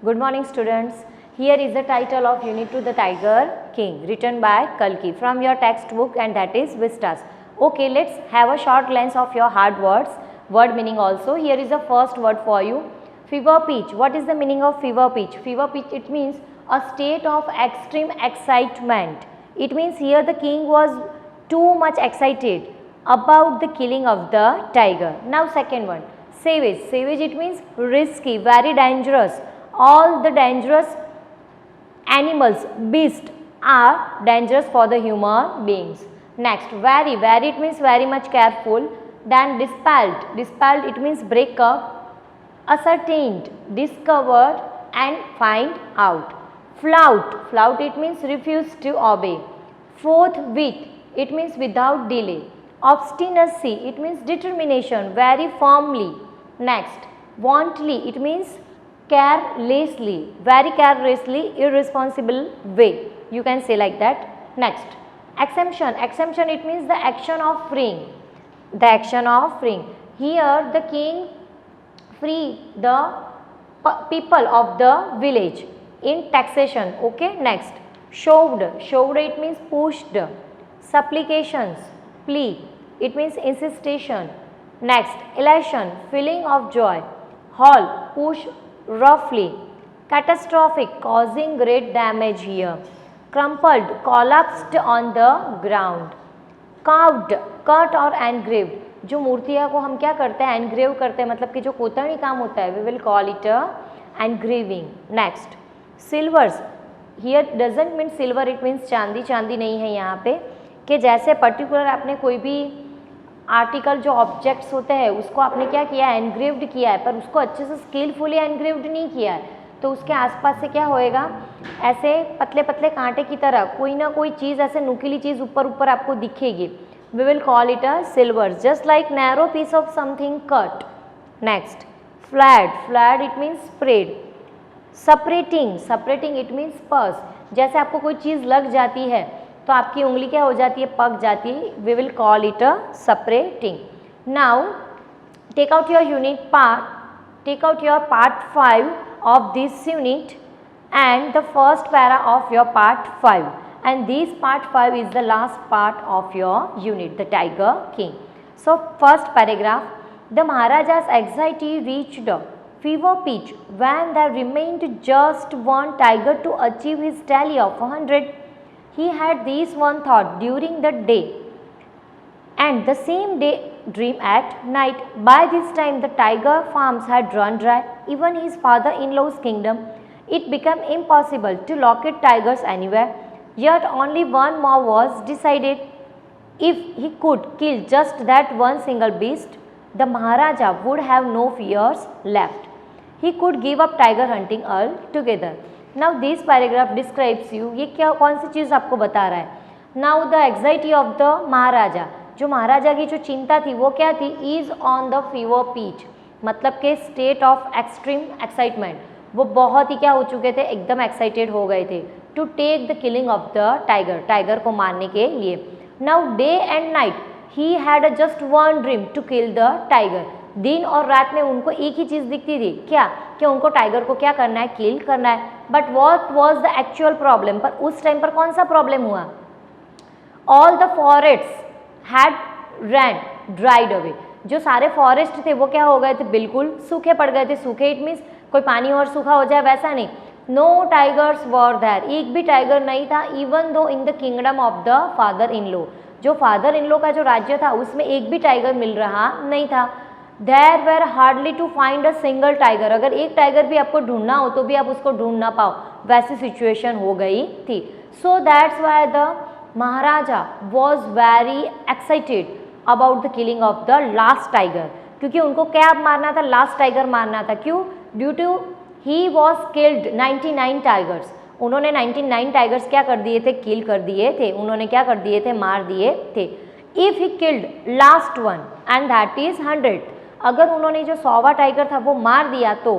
Good morning, students. Here is the title of Unit 2, The Tiger King, written by Kalki from your textbook, and that is Vistas. Okay, let's have a short glance of your hard words, word meaning also. Here is the first word for you, fever pitch. What is the meaning of fever pitch? Fever pitch, it means a state of extreme excitement. It means here the king was too much excited about the killing of the tiger. Now second one, savage. Savage, it means risky, very dangerous. All the dangerous animals, beasts are dangerous for the human beings. Next, very. Very, it means very much careful. Then dispelled. Dispelled, it means break up, ascertained, discovered and find out. Flout. Flout, it means refuse to obey. Forthwith, it means without delay. Obstinacy, it means determination, very firmly. Next, wantonly, it means carelessly, very carelessly, irresponsible way. You can say like that. Next, exemption. Exemption, it means the action of freeing. The action of freeing. Here the king free the people of the village in taxation. Okay, next, shoved. Shoved, it means pushed. Supplications, plea, it means insistation. Next, elation, feeling of joy. Haul, push roughly. Catastrophic, causing great damage here. Crumpled, collapsed on the ground. Carved, cut or engraved. जो मूर्तियाँ को हम क्या करते हैं, engrave करते हैं, मतलब कि जो कोतरनी काम होता है, we will call it engraving. Next, silvers. Here doesn't mean silver, it means चांदी. चांदी नहीं है यहाँ पे, कि जैसे पर्टिकुलर आपने कोई भी आर्टिकल जो ऑब्जेक्ट्स होते हैं उसको आपने क्या किया है, एनग्रेव्ड किया है, पर उसको अच्छे से स्किलफुली एनग्रेव्ड नहीं किया है, तो उसके आसपास से क्या होएगा, ऐसे पतले पतले कांटे की तरह कोई ना कोई चीज़, ऐसे नुकीली चीज़ ऊपर ऊपर आपको दिखेगी. We will call it a silver, just like narrow piece of something cut. Next, flat. Flat, it means spread. Separating. Separating, it means purse. जैसे आपको कोई चीज़ लग जाती है तो आपकी उंगली क्या हो जाती है, पक जाती है. We will call it a separating. Now take out your unit part, take out your part 5 of this unit and the first para of your part 5, and this part 5 is the last part of your unit, the Tiger King. So first paragraph, the Maharaja's anxiety reached fever pitch when there remained just one tiger to achieve his tally of 100. He had this one thought during the day and the same day dream at night. By this time the tiger farms had run dry. Even his father-in-law's kingdom, it became impossible to locate tigers anywhere. Yet only one more was decided. If he could kill just that one single beast, the Maharaja would have no fears left. He could give up tiger hunting altogether. Now this paragraph describes you. ये क्या, कौन सी चीज़ आपको बता रहा है? Now the anxiety of the Maharaja, जो महाराजा की जो चिंता थी वो क्या थी, is on the fever pitch, मतलब के स्टेट ऑफ एक्सट्रीम एक्साइटमेंट. वो बहुत ही क्या हो चुके थे, एकदम एक्साइटेड हो गए थे. To take the killing of the tiger, tiger को मारने के लिए. Now day and night he had just one dream to kill the tiger. दिन और रात में उनको एक ही चीज़ दिखती थी, क्या, कि उनको टाइगर को क्या करना है, किल करना है. But what was the actual problem, पर उस टाइम पर कौन सा प्रॉब्लम हुआ, all the forests had ran dried away. जो सारे फॉरेस्ट थे वो क्या हो गए थे, बिल्कुल सूखे पड़ गए थे. सूखे, इट मीन्स कोई पानी और सूखा हो जाए वैसा नहीं. नो टाइगर्स वर देयर, एक भी टाइगर नहीं था. Even though in the kingdom of the father in law, जो फादर इन लॉ का जो राज्य था उसमें एक भी टाइगर मिल रहा नहीं था. There were hardly to find a single tiger, अगर एक टाइगर भी आपको ढूंढना हो तो भी आप उसको ढूंढ ना पाओ, वैसी सिचुएशन हो गई थी. सो that's why the Maharaja was very excited about the killing of the last tiger, क्योंकि उनको क्या मारना था, लास्ट टाइगर मारना था. क्यों, due to he was killed 99 tigers. उन्होंने 99 टाइगर्स क्या कर दिए थे, किल कर दिए थे. उन्होंने क्या कर दिए थे, मार दिए थे. If he killed last one and that is 100, अगर उन्होंने जो 100वां टाइगर था वो मार दिया तो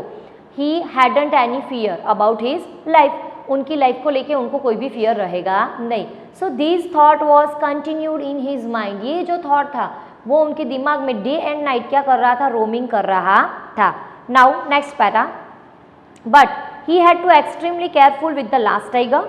he hadn't any fear about his life, उनकी लाइफ को लेके उनको कोई भी फियर रहेगा नहीं. So this thought was continued in his mind, ये जो थॉट था वो उनके दिमाग में डे एंड नाइट क्या कर रहा था, रोमिंग कर रहा था. Now next para, but he had to extremely careful with the last tiger.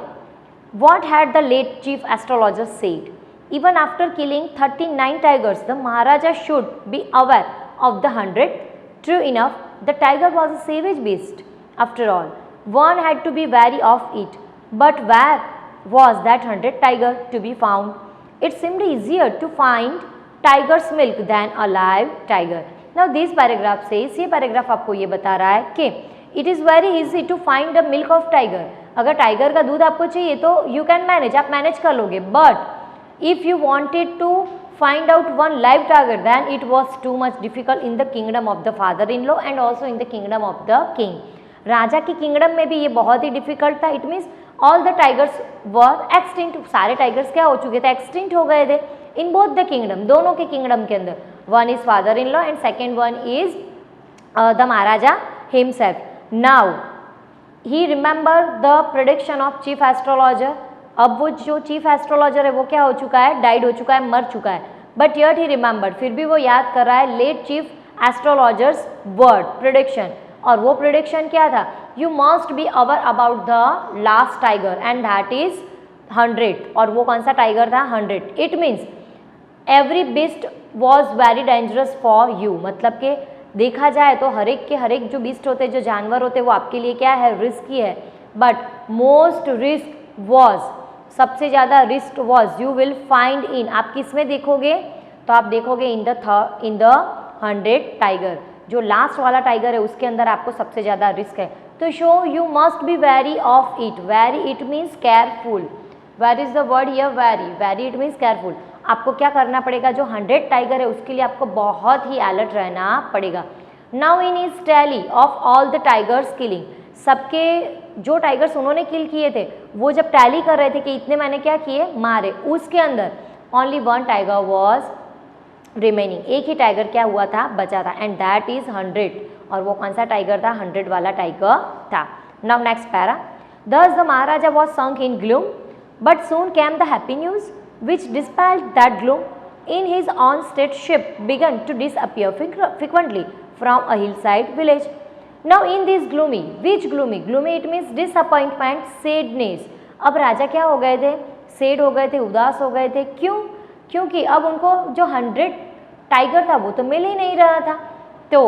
What had the late chief astrologer said? Even after killing 39 tigers, the Maharaja should be aware of the 100th. True enough, the tiger was a savage beast. After all, one had to be wary of it. But where was that 100th tiger to be found? It seemed easier to find tiger's milk than a live tiger. Now this paragraph says, ये paragraph आपको ये बता रहा है कि it is very easy to find the milk of tiger. अगर tiger का दूध आपको चाहिए तो you can manage, आप मैनेज कर लोगे. But if you wanted to find out one live tiger, then it was too much difficult in the kingdom of the father-in-law and also in the kingdom of the king. राजा की kingdom में भी ये बहुत ही difficult था. It means all the tigers were extinct. सारे tigers क्या हो चुके थे? एक्सटिंक्ट हो गए थे इन बोथ द किंगडम, दोनों के किंगडम के अंदर. One is father in law and second one is the Maharaja himself. Now he remember the prediction of chief astrologer. अब वो जो चीफ एस्ट्रोलॉजर है वो क्या हो चुका है? डाइड हो चुका है, मर चुका है. बट यट ही रिमेंबर, फिर भी वो याद कर रहा है late chief astrologers word prediction. और वो प्रेडिक्शन क्या था? You must be aware about the last tiger and that is 100. और वो कौन सा टाइगर था? 100. It means every beast was very dangerous for you. मतलब कि देखा जाए तो हर एक जो बीस्ट होते हैं, जो जानवर होते हैं, वो आपके लिए क्या है? रिस्की है. बट मोस्ट रिस्क वॉज, सबसे ज़्यादा risk was you will find in, आप किस में देखोगे? तो आप देखोगे इन द 100 टाइगर. जो लास्ट वाला टाइगर है उसके अंदर आपको सबसे ज़्यादा रिस्क है. तो so you must be wary of it. Wary it means careful. Where is the word here? Wary. Wary it means careful. आपको क्या करना पड़ेगा? जो 100 टाइगर है उसके लिए आपको बहुत ही अलर्ट रहना पड़ेगा. Now in is tally of all the tigers killing. सबके जो टाइगर्स उन्होंने किल किए थे वो जब टैली कर रहे थे कि इतने मैंने क्या किए? मारे. उसके अंदर only one tiger was remaining. एक ही टाइगर क्या हुआ था? बचा था. And that is 100. और वो कौन सा टाइगर था? 100 वाला टाइगर था. Now next para. Thus the Maharaja was sunk in gloom, but soon came the happy news which dispelled that gloom. In his own state ship began to disappear frequently from a hillside village. Now in this gloomy, which gloomy? Gloomy it means disappointment, sadness. अब राजा क्या हो गए थे? Sad हो गए थे, उदास हो गए थे. क्यों? क्योंकि अब उनको जो 100 टाइगर था वो तो मिल ही नहीं रहा था. तो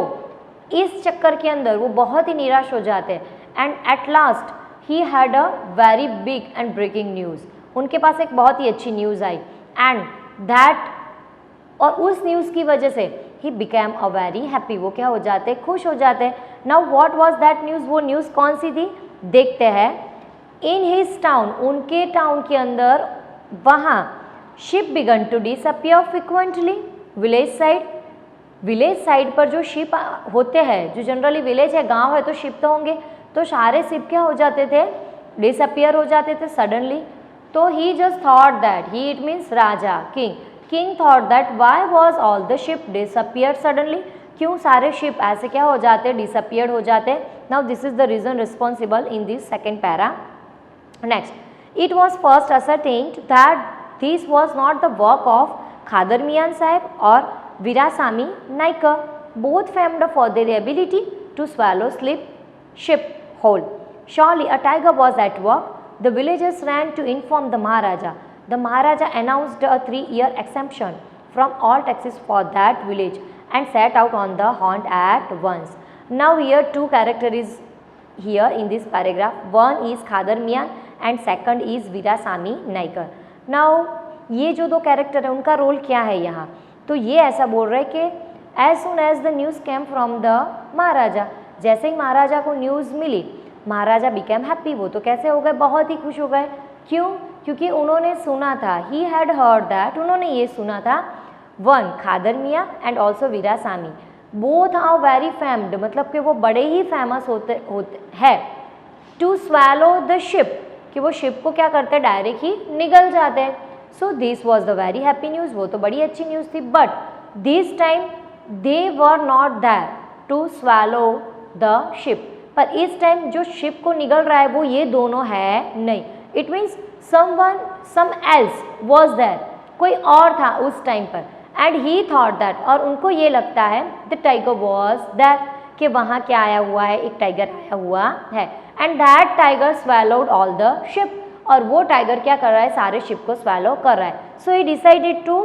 इस चक्कर के अंदर वो बहुत ही निराश हो जाते हैं. And at last he had a very big and breaking news. उनके पास एक बहुत ही अच्छी न्यूज़ आई. एंड दैट, और उस न्यूज़ की वजह से he became a very happy. वो क्या हो जाते? खुश हो जाते. Now what was that news? वो न्यूज़ कौन सी थी? देखते हैं. इन हिज टाउन, उनके टाउन के अंदर, वहाँ ship began to disappear frequently. Village side पर जो शिप होते हैं, जो जनरली विलेज है, गांव है तो शिप तो होंगे, तो सारे शिप क्या हो जाते थे? डिसअपियर हो जाते थे सडनली. तो he just thought that, he it means raja, king thought that why was all the ship disappear suddenly. क्यों सारे शिप ऐसे क्या हो जाते? डिसअपियर्ड हो जाते. Now this is the reason responsible in this second para. Next, it was first ascertained that this was not the work of Khadar Miyan Sahab और Veerasamy Naicker, both famed for their ability to swallow ship whole. Surely a tiger was at work. The villagers ran to inform the Maharaja. The Maharaja announced a 3-year exemption from all taxes for that village and set out on the hunt at once. Now here two characters is here in this paragraph. One is Khadar Mian and second is Veerasamy Naikar. Now ये जो दो character है उनका role क्या है यहाँ? तो ये ऐसा बोल रहे हैं कि as soon as the news came from the maharaja, जैसे ही महाराजा को न्यूज़ मिली, महाराजा बिकेम हैप्पी. वो तो कैसे हो गए? बहुत ही खुश हो गए. क्यों? क्योंकि उन्होंने सुना था, ही हैड हर्ड दैट, उन्होंने ये सुना था, one Khadar Miyan and also Veerasami, both are very famed, मतलब कि वो बड़े ही फेमस होते हैं, टू स्वैलो द शिप, कि वो शिप को क्या करते हैं? डायरेक्ट ही निगल जाते हैं. So this was the very happy news. वो तो बड़ी अच्छी न्यूज़ थी. But this time they were not there to swallow the ship. पर इस टाइम जो शिप को निगल रहा है वो ये दोनों है नहीं. It means some else was there, कोई और था उस टाइम पर. एंड ही थॉट दैट, और उनको ये लगता है द टाइगर वॉज देयर, कि वहाँ क्या आया हुआ है, एक टाइगर आया हुआ है। And that tiger swallowed all the ship, और वो टाइगर क्या कर रहा है, सारे शिप को स्वैलो कर रहा है। So he decided to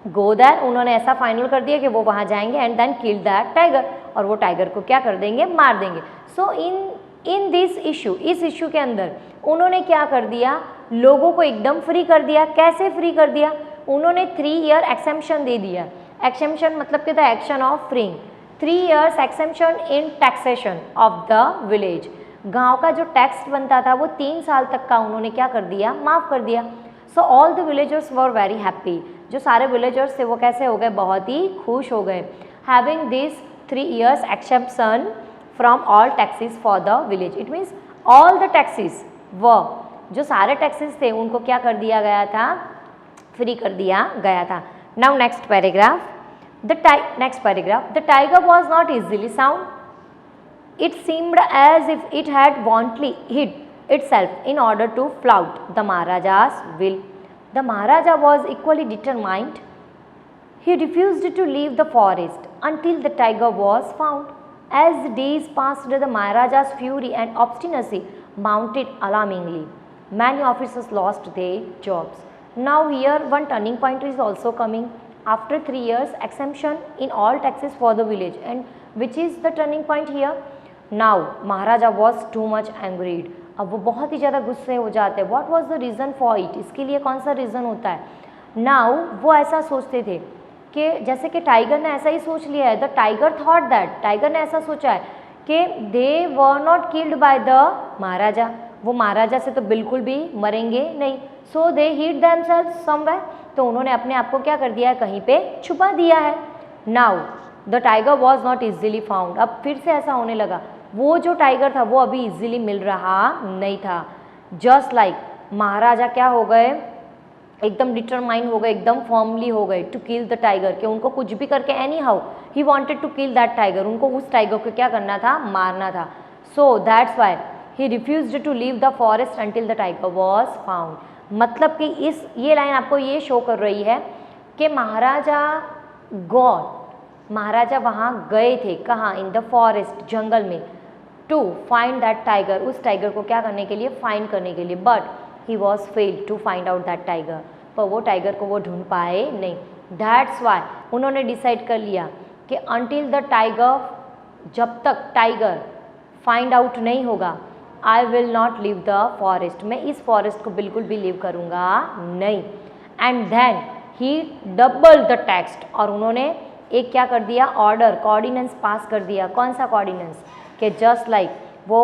go that, उन्होंने ऐसा फाइनल कर दिया कि वो वहाँ जाएंगे and then kill that tiger, और वो टाइगर को क्या कर देंगे, मार देंगे। सो इन दिस इशू, इस इशू के अंदर उन्होंने क्या कर दिया, लोगों को एकदम फ्री कर दिया। कैसे फ्री कर दिया, उन्होंने 3 ईयर एक्सेम्पशन दे दिया। एक्सेम्पशन मतलब कि the action of freeing, 3 years exemption in taxation of the village. गांव का जो टैक्स बनता था वो 3 साल तक का उन्होंने क्या कर दिया, माफ़ कर दिया। So all the villagers were very happy, जो सारे विलेजर्स थे वो कैसे हो गए, बहुत ही खुश हो गए। Having this 3 years exemption from all taxes for the village, it means all the taxes व, जो सारे टैक्सेस थे उनको क्या कर दिया गया था, फ्री कर दिया गया था। Now next paragraph, next paragraph, the tiger was not easily sound. It seemed as if it had wantonly hid itself in order to flout the Maharaja's will. The Maharaja was equally determined. He refused to leave the forest until the tiger was found. As the days passed, the Maharaja's fury and obstinacy mounted alarmingly. Many officers lost their jobs. Now here one turning point is also coming. After 3 years exemption in all taxes for the village, and which is the turning point here. Now Maharaja was too much angered. अब वो बहुत ही ज़्यादा गुस्से हो जाते हैं। What was the reason for it? इसके लिए कौन सा रीज़न होता है? Now वो ऐसा सोचते थे कि जैसे कि टाइगर ने ऐसा ही सोच लिया है, the tiger thought that, tiger ने ऐसा सोचा है कि they were not killed by the maharaja, वो महाराजा से तो बिल्कुल भी मरेंगे नहीं। So they hid themselves somewhere, तो उन्होंने अपने आप को क्या कर दिया है, कहीं पे छुपा दिया है। Now the tiger was not easily found, अब फिर से ऐसा होने लगा, वो जो टाइगर था वो अभी इजीली मिल रहा नहीं था। जस्ट लाइक महाराजा क्या हो गए, एकदम डिटरमाइन हो गए, एकदम फर्मली हो गए टू किल द टाइगर, कि उनको कुछ भी करके anyhow he wanted to kill that tiger, उनको उस टाइगर को क्या करना था, मारना था। So that's why he refused to leave the forest until the tiger was found. मतलब कि ये लाइन आपको ये शो कर रही है कि महाराजा महाराजा वहाँ गए थे, कहाँ, इन द फॉरेस्ट, जंगल में, टू फाइंड दैट टाइगर, उस टाइगर को क्या करने के लिए, फाइंड करने के लिए। But he was failed to find out that tiger, पर वो टाइगर को वो ढूंढ पाए नहीं। दैट्स वाई उन्होंने डिसाइड कर लिया कि अंटिल द टाइगर, जब तक टाइगर फाइंड आउट नहीं होगा, I will not leave the forest, मैं इस फॉरेस्ट को बिल्कुल भी लीव करूँगा नहीं। And then he double the tax, और उन्होंने एक क्या कर दिया, ऑर्डर, कोऑर्डिनेंस पास कर दिया। कौन सा कोऑर्डिनेंस, कि जस्ट लाइक वो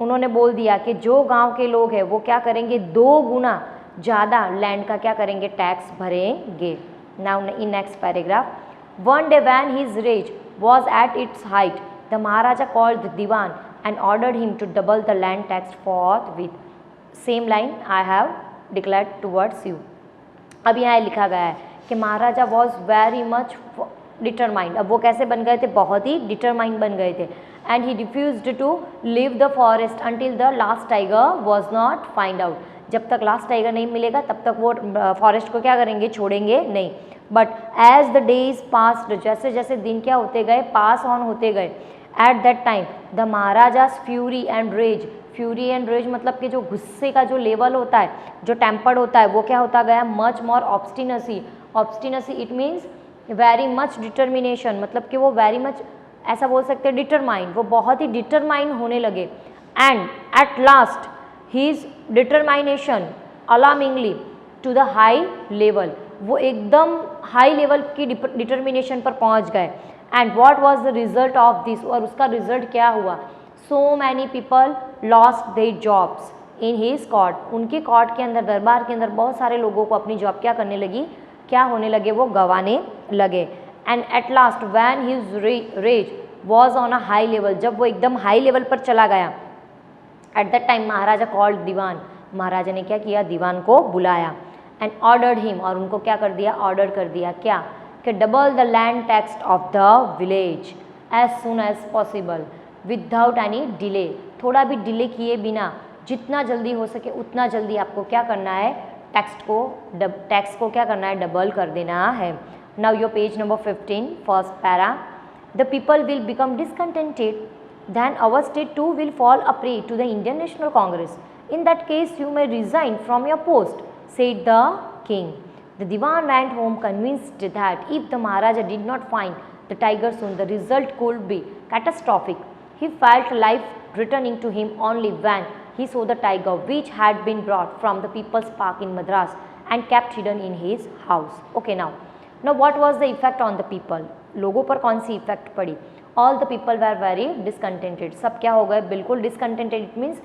उन्होंने बोल दिया कि जो गांव के लोग हैं वो क्या करेंगे, 2 गुना ज़्यादा लैंड का क्या करेंगे, टैक्स भरेंगे। Now in next paragraph, one day when his rage was at its height, the maharaja called the dewan and ordered him to double the land tax forthwith. Same line I have declared towards you. अब यहाँ लिखा गया है कि महाराजा was very much determined. अब वो कैसे बन गए थे, बहुत ही determined बन गए थे। And he refused to leave the forest until the last tiger was not find out. जब तक लास्ट टाइगर नहीं मिलेगा तब तक वो फॉरेस्ट को क्या करेंगे, छोड़ेंगे नहीं। But as the days passed, जैसे जैसे दिन क्या होते गए, पास ऑन होते गए, at that time the maharaja's fury and rage मतलब कि जो गुस्से का जो लेवल होता है, जो टेम्पर्ड होता है, वो क्या होता गया, much more obstinacy it means very much determination, मतलब कि वो वेरी मच, ऐसा बोल सकते हैं, डिटरमाइंड, वो बहुत ही डिटरमाइन होने लगे। And at last his determination alarmingly to the high level, वो एकदम हाई लेवल की डिटर्मिनेशन पर पहुंच गए। And what was the result of this, और उसका रिजल्ट क्या हुआ, so many people lost their jobs in his court, उनके कोर्ट के अंदर, दरबार के अंदर बहुत सारे लोगों को अपनी जॉब क्या करने लगी, क्या होने लगे, वो गंवाने लगे। And at last when his rage was on a high level, जब वो एकदम हाई लेवल पर चला गया, at that time maharaja called dewan, महाराजा ने क्या किया, दीवान को बुलाया। एंड ऑर्डर्ड हिम, और उनको क्या कर दिया, ऑर्डर कर दिया, क्या, कि double the land tax of the village as soon as possible without any delay, थोड़ा भी डिले किए बिना, जितना जल्दी हो सके उतना जल्दी आपको क्या करना है, टैक्स को क्या करना है, डबल कर देना है। Now your page number 15 first para, the people will become discontented, then our state too will fall a prey to the Indian National Congress. In that case, you may resign from your post, said the king. The Diwan went home convinced that if the Maharaja did not find the tiger soon, the result could be catastrophic. He felt life returning to him only when he saw the tiger which had been brought from the People's Park in Madras and kept hidden in his house. Okay, now what was the effect on the people? लोगों पर कौन C effect पड़ी? All the people were very discontented. सब क्या हो गए? बिल्कुल discontented. It means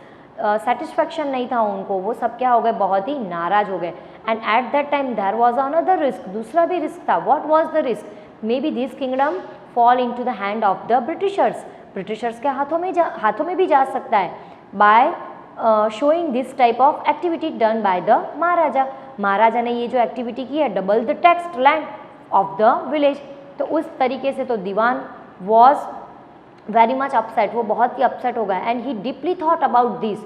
satisfaction नहीं था उनको, वो सब क्या हो गए? बहुत ही नाराज हो गए. And at that time there was another risk, दूसरा भी रिस्क था. What was the risk? May be this kingdom fall into the hand of the Britishers. Britishers के हाथों में भी जा सकता है by showing this type of activity done by the maharaja. महाराजा ने ये जो एक्टिविटी की है, double the taxed land of the village. तो उस तरीके से तो dewan was very much upset, वो बहुत ही अपसेट हो गया. And he deeply thought about this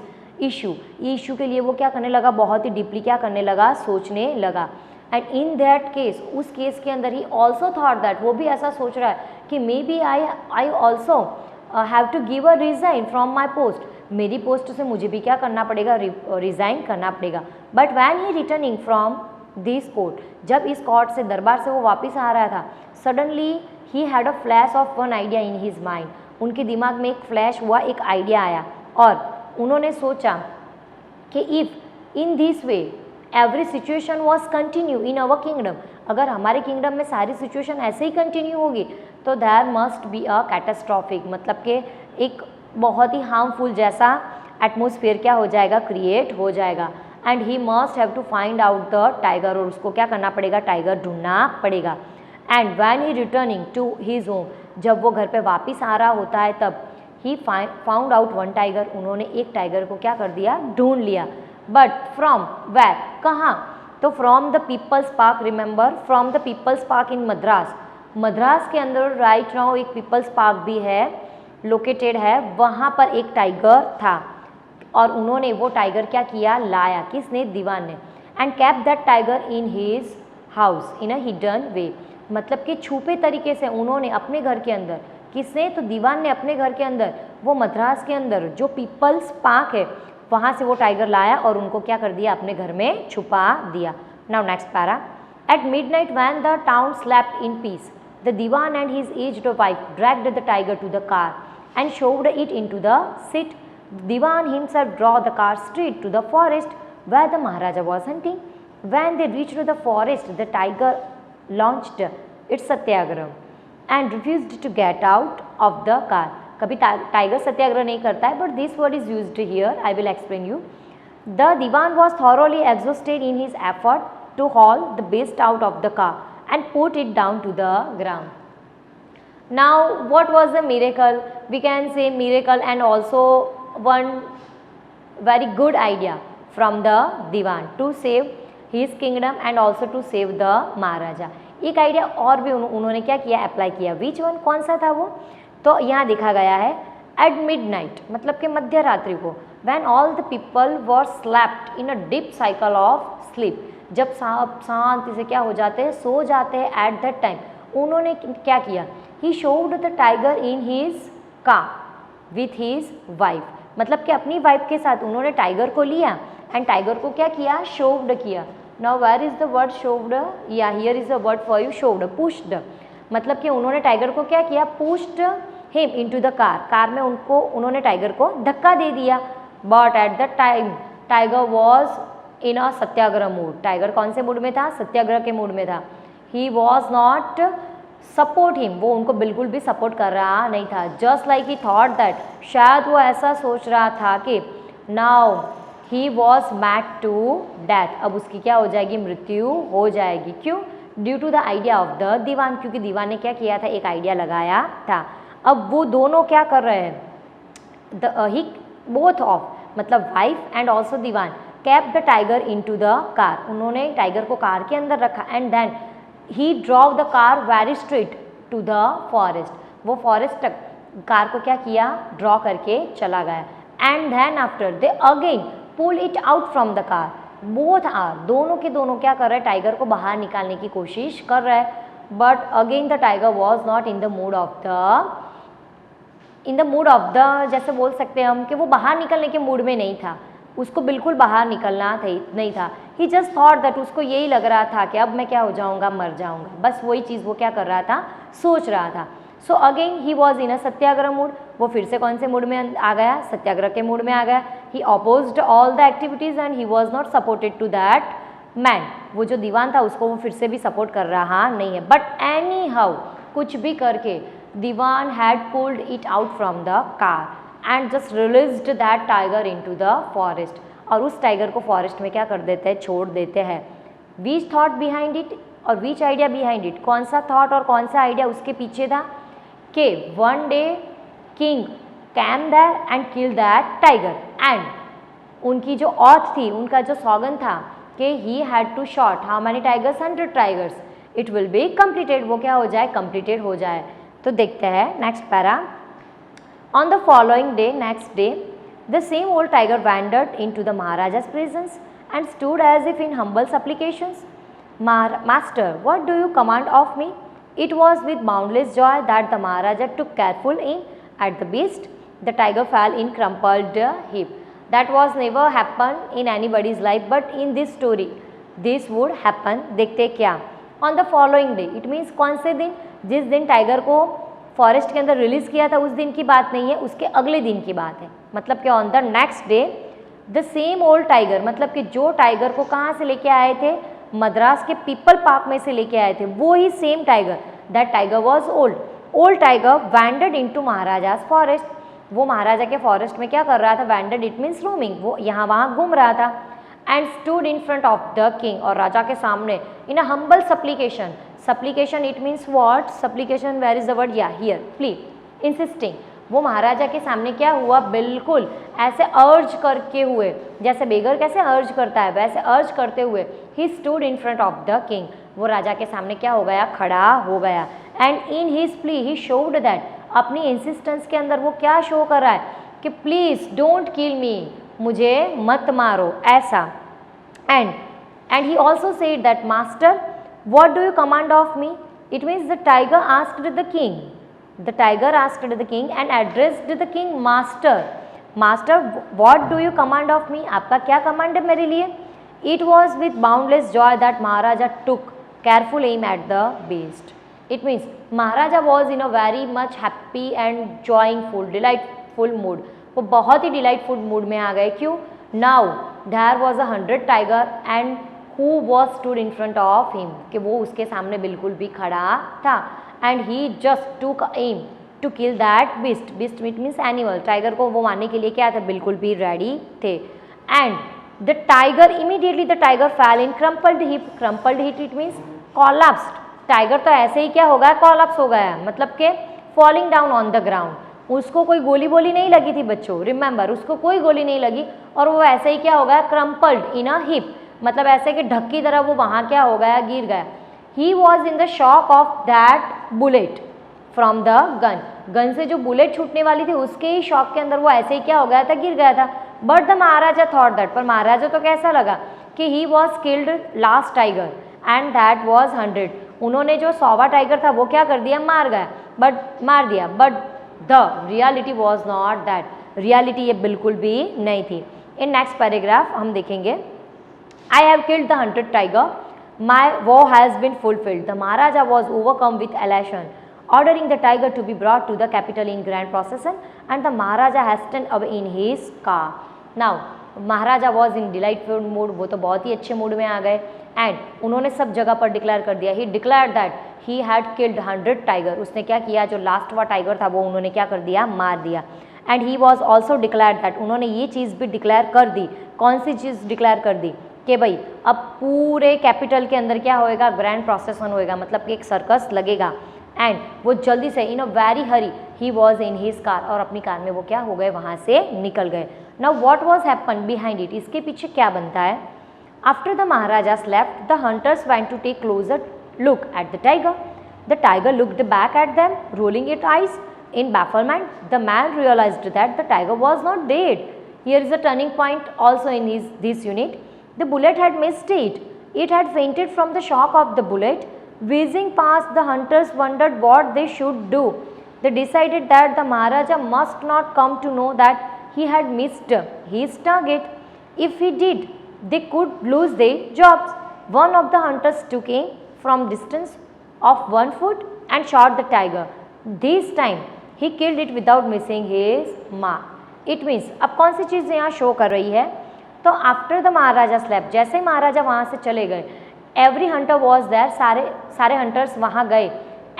issue. ये इशू के लिए वो क्या करने लगा? बहुत ही डीपली क्या करने लगा? सोचने लगा. एंड इन दैट केस, उस केस के अंदर ही ऑल्सो थॉट दैट, वो भी ऐसा सोच रहा है कि maybe I also have to give a resign from my post. मेरी पोस्ट से मुझे भी क्या करना पड़ेगा? रिज़ाइन करना पड़ेगा. But when he returning from this court, जब इस कोर्ट से, दरबार से वो वापस आ रहा था, suddenly he had a flash of one idea in his mind. उनके दिमाग में एक फ्लैश हुआ, एक आइडिया आया और उन्होंने सोचा कि if in this way every situation was continue in our kingdom, अगर हमारे किंगडम में सारी सिचुएशन ऐसे ही कंटिन्यू होगी तो there must be a catastrophic, मतलब कि एक बहुत ही हार्मफुल जैसा एटमोसफियर क्या हो जाएगा? क्रिएट हो जाएगा. And he must have to find out the tiger, और उसको क्या करना पड़ेगा? टाइगर ढूंढना पड़ेगा. And when he returning to his home, जब वो घर पे वापस आ रहा होता है तब he found out one tiger, उन्होंने एक टाइगर को क्या कर दिया? ढूंढ लिया. बट फ्रॉम वेयर, कहाँ? तो from the people's park, remember from the people's park in Madras. Madras के अंदर राइट नाउ एक पीपल्स पार्क भी है, लोकेटेड है, वहाँ पर एक टाइगर था और उन्होंने वो टाइगर क्या किया? लाया. किसने? दीवान ने. And kept that tiger in his house in a hidden way, मतलब कि छुपे तरीके से उन्होंने अपने घर के अंदर, किसने? तो दीवान ने अपने घर के अंदर, वो मद्रास के अंदर जो पीपल्स पार्क है वहाँ से वो टाइगर लाया और उनको क्या कर दिया? अपने घर में छुपा दिया. Now next para. At midnight when the town slept in peace, the dewan and his aged wife dragged the tiger to the car and shoved it into the seat. Diwan himself drove the car straight to the forest where the Maharaja was hunting. When they reached the forest, the tiger launched its satyagraha and refused to get out of the car. कभी tiger सत्याग्रह नहीं करता है, but this word is used here. I will explain you. The Diwan was thoroughly exhausted in his effort to haul the beast out of the car and put it down to the ground. Now what was the miracle? We can say miracle and also one very good idea from the Diwan to save his kingdom and also to save the Maharaja. एक idea और भी उन्होंने क्या किया? Apply किया. Which one? कौन सा था वो? तो यहाँ देखा गया है एट मिडनाइट, मतलब कि मध्य रात्रि को, when all the people were slept in a deep cycle of sleep, जब शांति से क्या हो जाते हैं? सो जाते हैं. एट दैट टाइम उन्होंने क्या किया? He shoved the tiger in his car with his wife, मतलब कि अपनी वाइफ के साथ उन्होंने टाइगर को लिया एंड टाइगर को क्या किया? शोव्ड किया. Now where is the word shoved? या here is the word for you, shoved, pushed, मतलब कि उन्होंने टाइगर को क्या किया? Pushed him into the car, car में उन्होंने टाइगर को धक्का दे दिया. But at the time tiger was in a satyagraha mood. Tiger कौन से मूड में था? सत्याग्रह के मूड में था. He was not support him, वो उनको बिल्कुल भी सपोर्ट कर रहा नहीं था. Just like he thought that, शायद वो ऐसा सोच रहा था कि now he was mad to death, अब उसकी क्या हो जाएगी? मृत्यु हो जाएगी. क्यों? Due to the idea of the dewan, क्योंकि दीवान ने क्या किया था? एक आइडिया लगाया था. अब वो दोनों क्या कर रहे हैं? ही बोथ ऑफ, मतलब wife and also dewan, kept the tiger in to the car, उन्होंने टाइगर को कार के अंदर रखा. And then he drove the car very straight to the forest, वो फॉरेस्ट तक कार को क्या किया? ड्रॉ करके चला गया. And then after they again pull it out from the car. Both are, दोनों के दोनों क्या कर रहे हैं? टाइगर को बाहर निकालने की कोशिश कर रहे हैं. but again the tiger was not in the mood of the जैसे बोल सकते हैं हम कि वो बाहर निकलने के मूड में नहीं था, उसको बिल्कुल बाहर निकलना नहीं था। ही जस्ट थॉट दैट, उसको यही लग रहा था कि अब मैं क्या हो जाऊँगा, मर जाऊँगा, बस वही चीज़ वो क्या कर रहा था, सोच रहा था। So again he was in a satyagraha mood, वो फिर से कौन से मूड में आ गया, सत्याग्रह के मूड में आ गया। He opposed all the activities and he was not supported to that man, वो जो दीवान था उसको वो फिर से भी सपोर्ट कर रहा नहीं है। बट एनी हाउ, कुछ भी करके Diwan had pulled it out from the car and just released that tiger into the forest, और उस टाइगर को फॉरेस्ट में क्या कर देते हैं, छोड़ देते हैं। विच थॉट बिहाइंड इट और विच आइडिया बिहाइंड इट, कौन सा थॉट और कौन सा आइडिया उसके पीछे था कि one day king came there and kill that tiger, and उनकी जो ऑथ थी, उनका जो स्लोगन था कि he had to shot how many tigers, 100 tigers, it will be completed, वो क्या हो जाए, कंप्लीटेड हो जाए। तो देखते हैं next para. On the following day, next day, the same old tiger wandered into the Maharaja's presence and stood as if in humble supplications. Master, what do you command of me? It was with boundless joy that the Maharaja took careful aim at the beast. The tiger fell in crumpled heap. That was never happened in anybody's life, but in this story, this would happen. देखते क्या, on the following day, it means कौन से दिन, जिस दिन tiger को forest के अंदर रिलीज़ किया था उस दिन की बात नहीं है, उसके अगले दिन की बात है। मतलब क्या, on the next day the same old tiger, मतलब कि जो टाइगर को कहाँ से लेके आए थे, मद्रास के पीपल पार्क में से लेके आए थे, वो ही same tiger, that tiger was old tiger wandered into Maharaja's forest, वो महाराजा के फॉरेस्ट में क्या कर रहा था, वैंडर्ड इट मीन्स रोमिंग, वो यहाँ वहाँ घूम रहा था। And stood in front of the king, और राजा के सामने in a humble supplication, supplication it means what, supplication where is the word, या हियर प्ली, इंसिस्टिंग, वो महाराजा के सामने क्या हुआ, बिल्कुल ऐसे अर्ज करके हुए, जैसे बेगर कैसे अर्ज करता है वैसे अर्ज करते हुए, he stood in front of the king, वो राजा के सामने क्या हो गया, खड़ा हो गया। And in his plea he showed that, अपनी इंसिस्टेंस के अंदर वो क्या शो कर रहा है कि प्लीज़ डोंट किल मी, मुझे मत मारो, ऐसा। And he also said that master what do you command of me, it means the tiger asked the king, the tiger asked the king and addressed the king, master what do you command of me, आपका क्या command है मेरे लिए। it was with boundless joy that Maharaja took careful aim at the beast, it means Maharaja was in a very much happy and joyful delightful mood, वो बहुत ही delightful mood में आ गए। क्यों, now there was 100 tiger and who was stood in front of him, कि वो उसके सामने बिल्कुल भी खड़ा था। And he just took aim to kill that beast it means animal, tiger को वो मारने के लिए क्या था, बिल्कुल भी रेडी थे। And the tiger immediately the tiger fell in crumpled heap it means collapsed, tiger तो ऐसे ही क्या हो गया, कोलैप्स हो गया, मतलब कि falling down on the ground. उसको कोई गोली नहीं लगी थी बच्चों, रिमेंबर, उसको कोई गोली नहीं लगी, और वो ऐसे ही क्या हो गया, क्रम्पल्ड इन अ हीप, मतलब ऐसे कि ढक की तरह वो वहाँ क्या हो गया, गिर गया। He was in the shock of that bullet from the gun, gun से जो बुलेट छूटने वाली थी उसके ही शॉक के अंदर वो ऐसे ही क्या हो गया था, गिर गया था। But the Maharaja thought that, पर महाराजा तो कैसा लगा कि he was killed last tiger and that was 100, उन्होंने जो 100वां टाइगर था वो क्या कर दिया, मार दिया। But the reality was not that, reality ये बिल्कुल भी नहीं थी। इन नेक्स्ट पैराग्राफ हम देखेंगे, I have killed the 100 tiger, my woe has been fulfilled. The Maharaja was overcome with elation, ordering the tiger to be brought to the capital in grand procession, and the Maharaja hastened away in his car. Now Maharaja was in delightful mood, वो तो बहुत ही अच्छे mood में आ गए, and उन्होंने सब जगह पर डिक्लेयर कर दिया, he declared that he had killed 100 tiger, उसने क्या किया, जो लास्ट वाला टाइगर था वो उन्होंने क्या कर दिया, मार दिया। And he was also declare that, उन्होंने ये चीज़ भी डिक्लेयर कर दी, कौन सी चीज़ डिक्लेयर कर दी, कि भाई अब पूरे कैपिटल के अंदर क्या होएगा, ग्रैंड प्रोसेसन होएगा, मतलब कि एक सर्कस लगेगा। एंड वो जल्दी से in a very hurry he was in his car, और अपनी कार में वो क्या हो गए, वहाँ से निकल गए। Now what was happen behind it, इसके पीछे क्या बनता है। After the maharaja slept the hunters went to take closer look at the tiger, the tiger looked back at them rolling it eyes in bafflement. The man realized that the tiger was not dead. Here is a turning point also in this unit. The bullet had missed it. It had fainted from the shock of the bullet. Whizzing past, the hunters wondered what they should do. They decided that the Maharaja must not come to know that he had missed his target. If he did, they could lose their jobs. One of the hunters took aim from distance of 1 foot and shot the tiger. This time he killed it without missing his mark. It means अब कौन सी चीज़ यहाँ show कर रही है, तो after the maharaja slept, जैसे ही महाराजा वहाँ से चले गए, एवरी हंटर वॉज देयर, सारे हंटर्स वहाँ गए,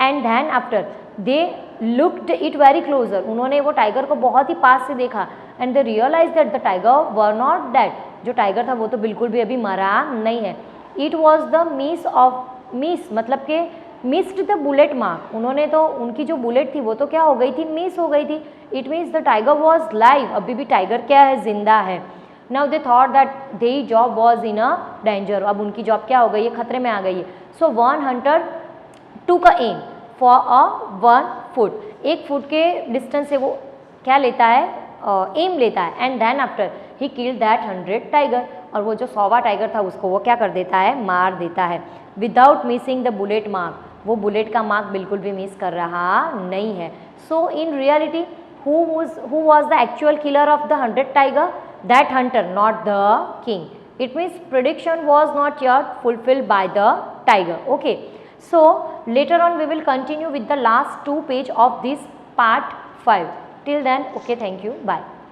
and then after they looked it very closer, उन्होंने वो टाइगर को बहुत ही पास से देखा, and they realize that the tiger were not dead, जो टाइगर था वो तो बिल्कुल भी अभी मरा नहीं है. इट वॉज द मिस मतलब के मिस्ड द बुलेट मार्क, उन्होंने तो उनकी जो बुलेट थी वो तो क्या हो गई थी, मिस हो गई थी. It means the tiger was live, अभी भी टाइगर क्या है, जिंदा है. Now they thought that their job was in a danger, अब उनकी जॉब क्या हो गई है, खतरे में आ गई है. सो one hunter took a aim for a 1 foot, 1 foot के डिस्टेंस से वो क्या लेता है, एम लेता है, and then after he killed that 100 tiger, और वो जो 100वां टाइगर था उसको वो क्या कर देता है, मार देता है, without missing the bullet mark, वो बुलेट का मार्क बिल्कुल भी मिस कर रहा नहीं है. So in reality who was the actual killer of the 100 tiger? That hunter, not the king. It means prediction was not yet fulfilled by the tiger. Okay, so later on we will continue with the last 2 pages of this part 5. Till then, okay, thank you, bye.